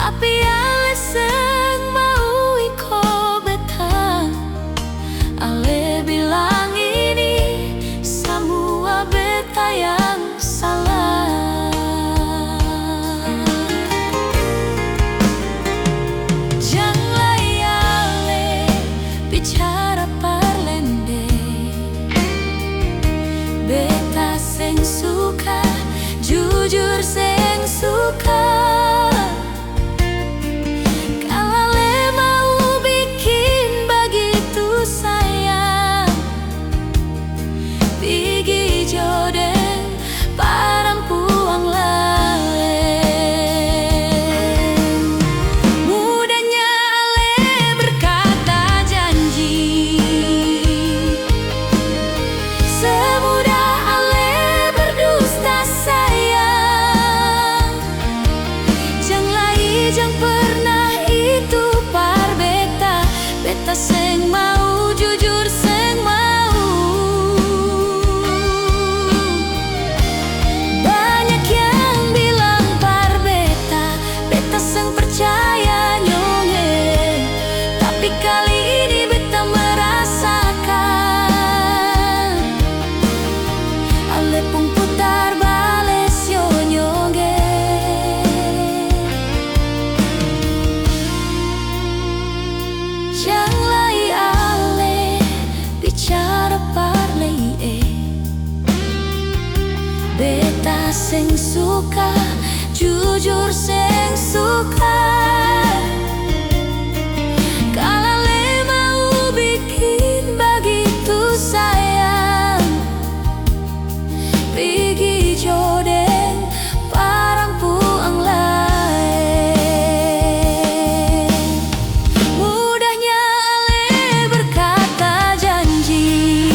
tapi ale seng mau iko beta. Ale bilang ini semua beta yang salah. Janganlah ale bicara parlende, beta seng suka, jujur seng suka. Kalau le mau bikin begitu sayang, pergi jodoh perempuan lain. Mudahnya ale berkata janji, semudah ale berdusta sayang. Janganlah ijang pernah itu par beta, beta seng mau, jujur seng mau. Banyak yang bilang par beta, beta seng percaya nyonge, tapi kali ini beta merasakan. Ale pun putar balik yo nyonge. Janganlah ale bicara parlei, beta seng suka, jujur seng suka. Kalau le mau bikin begitu sayang, pergi jodoh perempuan lain. Mudahnya ale berkata janji,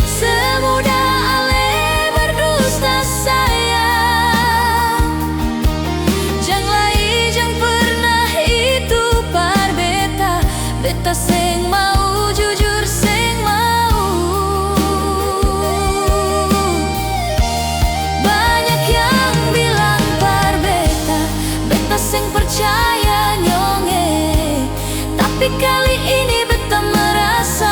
semudah ale berdusta sayang. Janganlah ijang pernah itu par beta, beta seng mau, jujur seng mau. Banyak yang bilang par beta, beta seng percaya nyonge, tapi kali ini beta merasakan.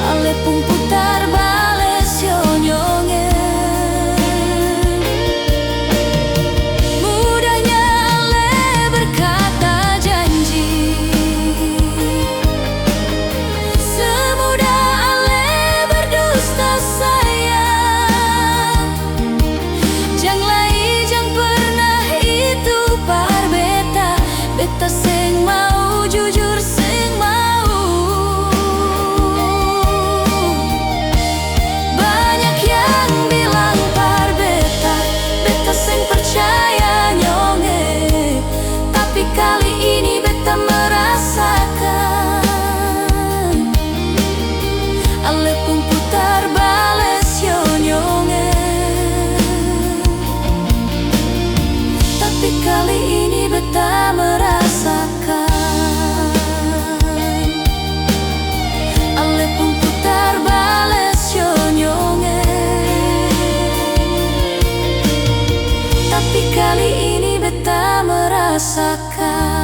Ale pun putar balik yo nyonge. Mudahnya ale berkata janji, semudah ale berdusta sayang. Janganlah ijang pernah itu par beta, beta seng mau, jujur seng mau. Banyak yang bilang par beta, beta seng percaya nyonge, tapi kali ini beta merasakan. Ale pun putar balik yo nyonge, tapi kali ini beta merasakan. Ale pun putar balik yo nyonge, tapi kali ini beta merasakan.